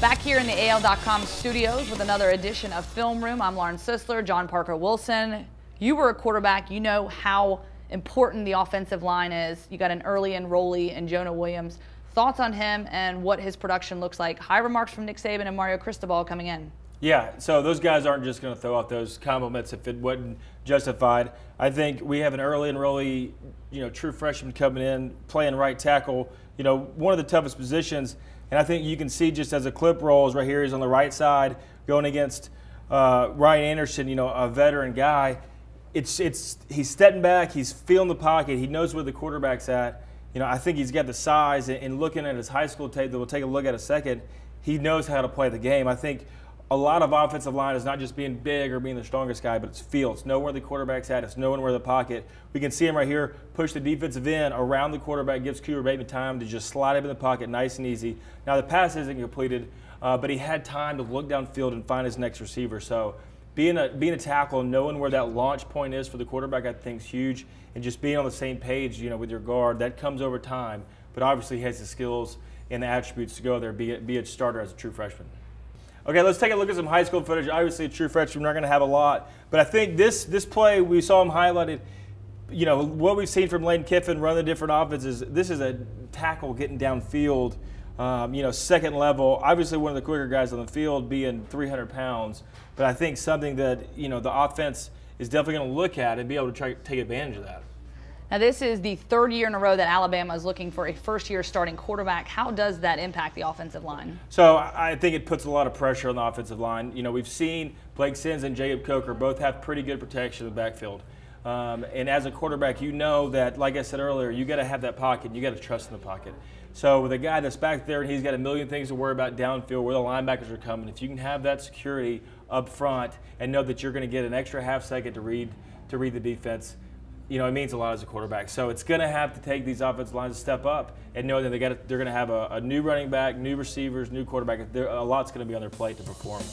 Back here in the AL.com studios with another edition of Film Room. I'm Lauren Sisler, John Parker Wilson. You were a quarterback. You know how important the offensive line is. You got an early enrollee in Jonah Williams. Thoughts on him and what his production looks like? High remarks from Nick Saban and Mario Cristobal coming in. Yeah, so those guys aren't just going to throw out those compliments if it wasn't justified. I think we have an early enrollee, true freshman coming in, playing right tackle, one of the toughest positions. And I think you can see just as the clip rolls right here, he's on the right side going against Ryan Anderson, a veteran guy. He's stepping back, he's feeling the pocket, he knows where the quarterback's at. I think he's got the size, and looking at his high school tape that we'll take a look at in a second, he knows how to play the game. I think a lot of offensive line is not just being big or being the strongest guy, but it's feel. It's knowing where the quarterback's at. It's knowing where the pocket. We can see him right here push the defensive end around the quarterback, gives Cooper Bateman time to just slide him in the pocket nice and easy. Now, the pass isn't completed, but he had time to look downfield and find his next receiver. So being a tackle and knowing where that launch point is for the quarterback, I think is huge. And just being on the same page, with your guard, that comes over time. But obviously he has the skills and the attributes to go there, be a starter as a true freshman. Okay, let's take a look at some high school footage. Obviously, a true freshman, we're not going to have a lot. But I think this play, we saw him highlighted, what we've seen from Lane Kiffin run the different offenses. This is a tackle getting downfield, second level. Obviously, one of the quicker guys on the field being 300 pounds. But I think something that, the offense is definitely going to look at and be able to try to take advantage of that. Now, this is the third year in a row that Alabama is looking for a first-year starting quarterback. How does that impact the offensive line? So I think it puts a lot of pressure on the offensive line. We've seen Blake Sims and Jacob Coker both have pretty good protection in the backfield. And as a quarterback, that, like I said earlier, you got to have that pocket and you got to trust in the pocket. So with a guy that's back there and he's got a million things to worry about downfield where the linebackers are coming, if you can have that security up front and know that you're going to get an extra half second to read the defense, it means a lot as a quarterback. So it's going to have to take these offensive lines to step up and know that they're going to have a new running back, new receivers, new quarterback. A lot's going to be on their plate to perform.